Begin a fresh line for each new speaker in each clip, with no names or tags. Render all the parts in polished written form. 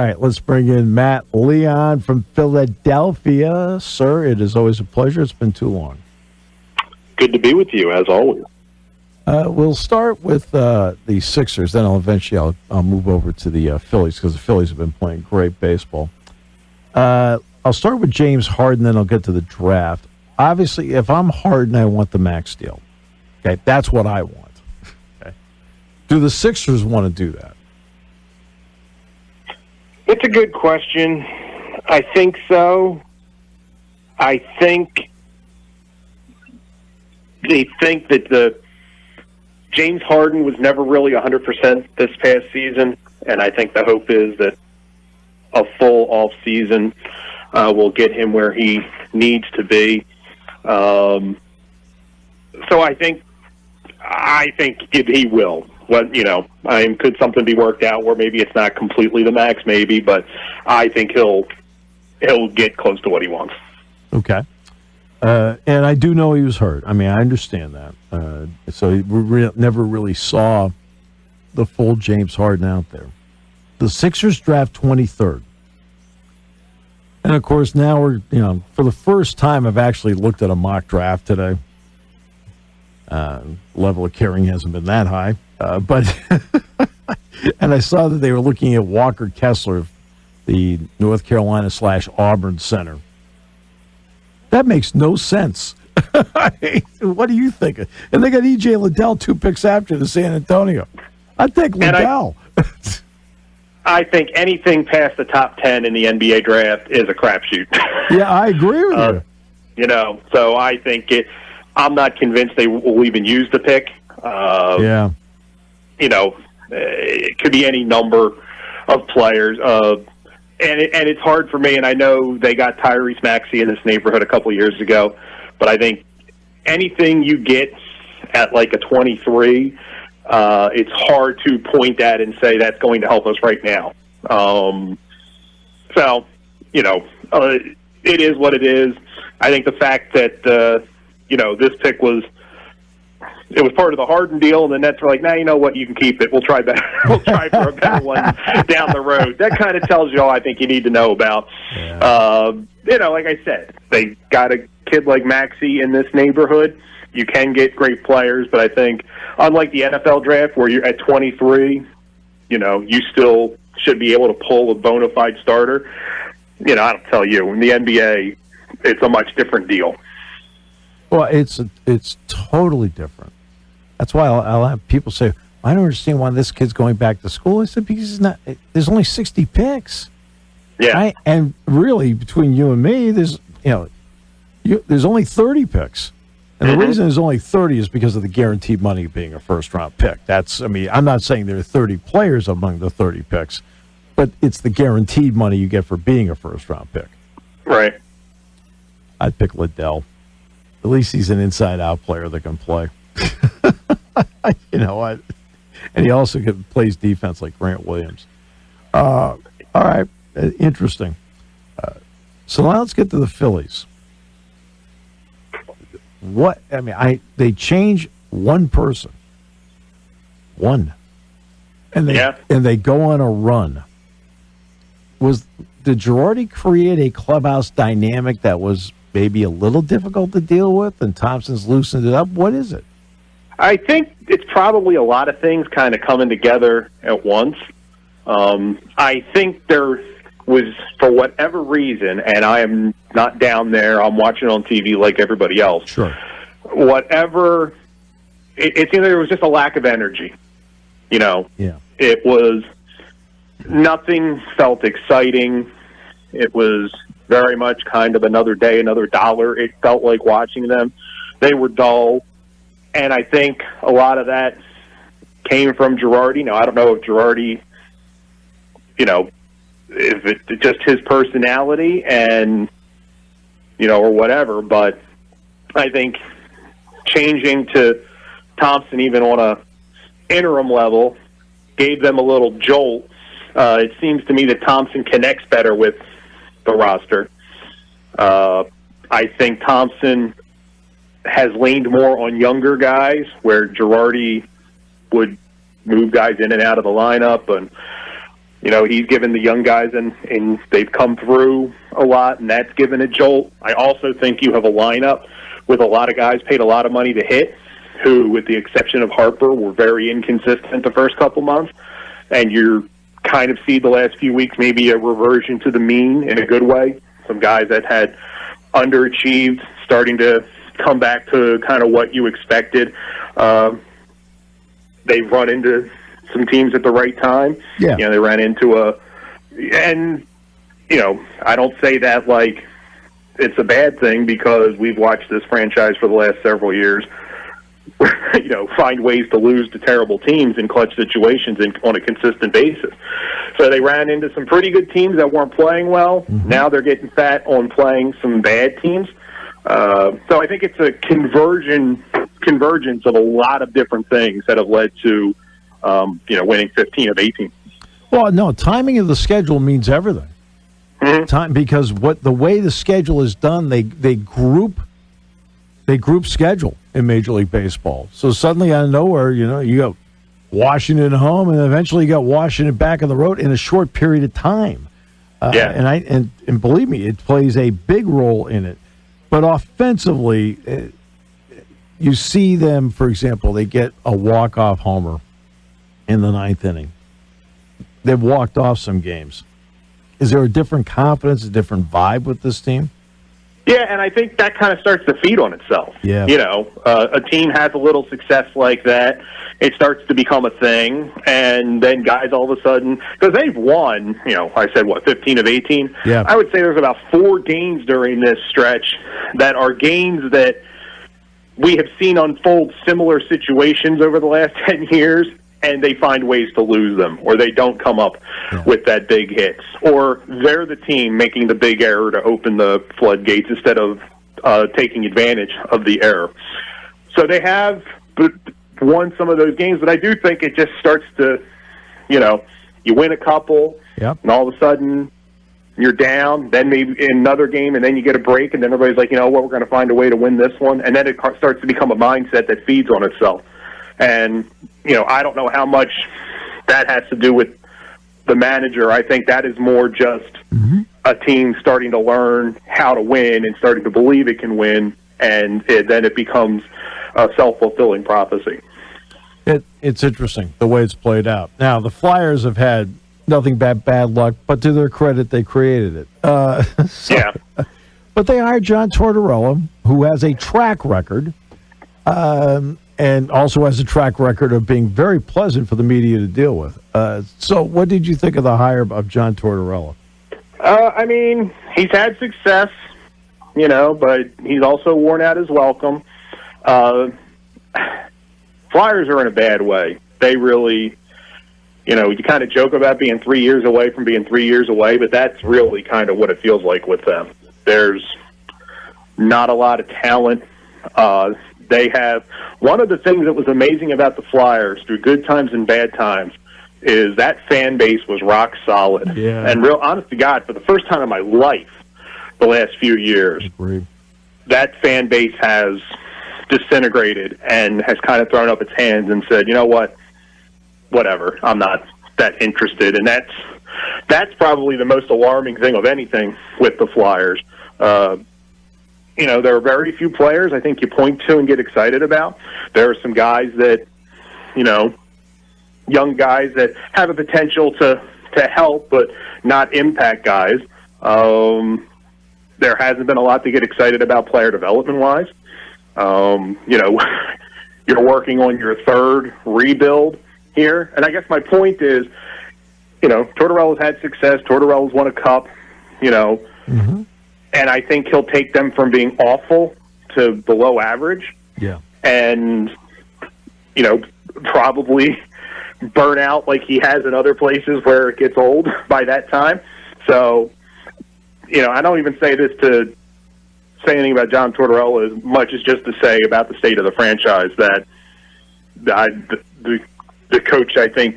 right, let's bring in Matt Leon from Philadelphia. Sir, it is always a pleasure. It's been too long.
Good to be with you, as always.
We'll start with the Sixers, then I'll move over to the Phillies, because the Phillies have been playing great baseball. I'll start with James Harden, then I'll get to the draft. Obviously, if I'm Harden, I want the max deal. Okay, that's what I want. Okay. Do the Sixers want to do that?
It's a good question. I think so. I think they think that the James Harden was never really 100% this past season, and I think the hope is that a full off season will get him where he needs to be. So I think he will. Well, could something be worked out where maybe it's not completely the max, maybe, but I think he'll get close to what he wants.
Okay. And I do know he was hurt. I mean, I understand that. So we never really saw the full James Harden out there. The Sixers draft 23rd. And, of course, now we're, for the first time I've actually looked at a mock draft today. Level of caring hasn't been that high. But and I saw that they were looking at Walker Kessler, the North Carolina / Auburn center. That makes no sense. What do you think? And they got E.J. Liddell 2 picks after the San Antonio. I'd take Liddell.
I think anything past the top 10 in the NBA draft is a crapshoot.
Yeah, I agree with you.
So I think I'm not convinced they will even use the pick.
Yeah.
It could be any number of players. And it's hard for me, and I know they got Tyrese Maxey in this neighborhood a couple years ago, but I think anything you get at like a 23, it's hard to point at and say that's going to help us right now. It is what it is. I think the fact that, this pick was part of the Harden deal, and the Nets were like, you know what, you can keep it. We'll try better. We'll try for a better one down the road. That kind of tells you all I think you need to know about. Yeah. Like I said, they got a kid like Maxey in this neighborhood. You can get great players, but I think, unlike the NFL draft where you're at 23, you still should be able to pull a bona fide starter. I don't tell you, in the NBA, it's a much different deal.
Well, it's totally different. That's why I'll have people say, I don't understand why this kid's going back to school. I said, because there's only 60 picks.
Yeah.
Right? And really, between you and me, there's only 30 picks. And the reason there's only 30 is because of the guaranteed money being a first-round pick. I'm not saying there are 30 players among the 30 picks, but it's the guaranteed money you get for being a first-round pick.
Right.
I'd pick Liddell. At least he's an inside-out player that can play. You know what? And he also plays defense like Grant Williams. All right. Interesting. So now let's get to the Phillies. They change one person. One. And they go on a run. Did Girardi create a clubhouse dynamic that was maybe a little difficult to deal with, and Thompson's loosened it up? What is it?
I think it's probably a lot of things kind of coming together at once. I think there was, for whatever reason, and I am not down there, I'm watching on TV like everybody else.
Sure.
Whatever, it's either there was just a lack of energy.
Yeah.
It was, nothing felt exciting. It was very much kind of another day, another dollar. It felt like watching them. They were dull. And I think a lot of that came from Girardi. Now, I don't know if Girardi, if it's just his personality and, or whatever, but I think changing to Thompson, even on a interim level, gave them a little jolt. It seems to me that Thompson connects better with the roster. I think Thompson has leaned more on younger guys, where Girardi would move guys in and out of the lineup. And He's given the young guys, and they've come through a lot, and that's given a jolt. I also think you have a lineup with a lot of guys paid a lot of money to hit, who, with the exception of Harper, were very inconsistent the first couple months. And you kind of see the last few weeks maybe a reversion to the mean in a good way. Some guys that had underachieved starting to come back to kind of what you expected. They've run into some teams at the right time.
Yeah.
They ran into I don't say that like it's a bad thing, because we've watched this franchise for the last several years, find ways to lose to terrible teams in clutch situations on a consistent basis. So they ran into some pretty good teams that weren't playing well. Mm-hmm. Now they're getting fat on playing some bad teams. So I think it's a convergence of a lot of different things that have led to, winning 15 of 18.
Well, no, timing of the schedule means everything.
Mm-hmm.
Time, because the way the schedule is done, they group schedule in Major League Baseball. So suddenly out of nowhere, you got Washington at home, and eventually you got Washington back on the road in a short period of time. And believe me, it plays a big role in it. But offensively, you see them, for example, they get a walk-off homer in the ninth inning. They've walked off some games. Is there a different confidence, a different vibe with this team?
Yeah, and I think that kind of starts to feed on itself.
Yeah.
A team has a little success like that, it starts to become a thing, and then guys all of a sudden, because they've won, I said, 15 of 18?
Yeah.
I would say there's about 4 games during this stretch that are games that we have seen unfold similar situations over the last 10 years, and they find ways to lose them, or they don't come up with that big hits, or they're the team making the big error to open the floodgates instead of taking advantage of the error. So they have won some of those games, but I do think it just starts to, you win a couple, and all of a sudden you're down, then maybe in another game, and then you get a break, and then everybody's like, we're going to find a way to win this one, and then it starts to become a mindset that feeds on itself. And, I don't know how much that has to do with the manager. I think that is more just a team starting to learn how to win and starting to believe it can win, and then it becomes a self-fulfilling prophecy.
It's interesting, the way it's played out. Now, the Flyers have had nothing but bad luck, but to their credit, they created it.
Yeah.
But they hired John Tortorella, who has a track record, and also has a track record of being very pleasant for the media to deal with. So what did you think of the hire of John Tortorella?
He's had success, but he's also worn out his welcome. Flyers are in a bad way. They really, you kind of joke about being 3 years away from being 3 years away, but that's really kind of what it feels like with them. There's not a lot of talent. They have one of the things that was amazing about the Flyers through good times and bad times is that fan base was rock solid.
Yeah.
And real honest to God, for the first time in my life, the last few years, that fan base has disintegrated and has kind of thrown up its hands and said, whatever, I'm not that interested. And that's probably the most alarming thing of anything with the Flyers. There are very few players I think you point to and get excited about. There are some guys that, young guys that have a potential to help but not impact guys. There hasn't been a lot to get excited about player development-wise. You're working on your third rebuild here. And I guess my point is, Tortorella's had success. Tortorella's won a cup, and I think he'll take them from being awful to below average.
Yeah.
And, probably burn out like he has in other places where it gets old by that time. So, I don't even say this to say anything about John Tortorella as much as just to say about the state of the franchise that the coach, I think,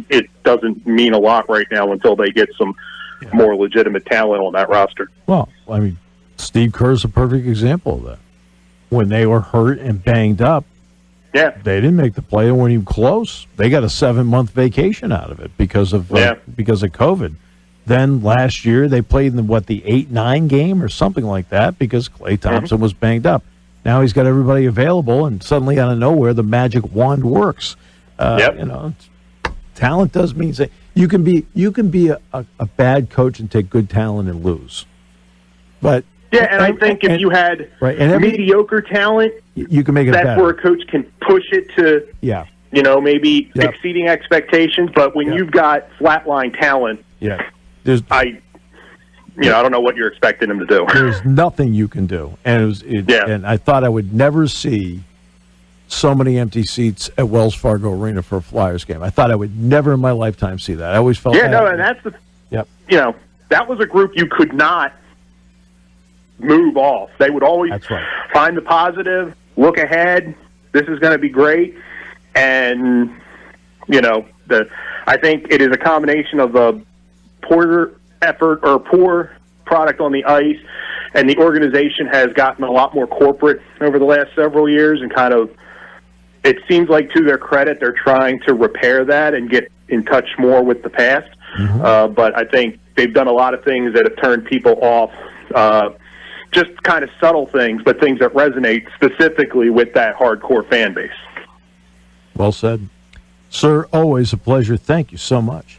it doesn't mean a lot right now until they get some more legitimate talent on that roster.
Well, Steve Kerr's a perfect example of that. When they were hurt and banged up,
Yeah.
They didn't make the play. They weren't even close. They got a 7-month vacation out of it because of COVID. Then last year they played in the 8-9 game or something like that because Klay Thompson was banged up. Now he's got everybody available, and suddenly out of nowhere the magic wand works. Talent does mean that you can be a bad coach and take good talent and lose. But
I think if you had mediocre talent,
you can make it
that's
better.
where a coach can push it to maybe exceeding expectations. But when you've got flatline talent, I don't know what you're expecting him to do.
There's nothing you can do, and I thought I would never see so many empty seats at Wells Fargo Arena for a Flyers game. I thought I would never in my lifetime see that. I always felt
and that's that was a group you could not move off. They would always find the positive, look ahead. This is going to be great, and I think it is a combination of a poor effort or poor product on the ice, and the organization has gotten a lot more corporate over the last several years, and kind of, it seems like to their credit, they're trying to repair that and get in touch more with the past. But I think they've done a lot of things that have turned people off, just kind of subtle things, but things that resonate specifically with that hardcore fan base.
Well said. Sir, always a pleasure. Thank you so much.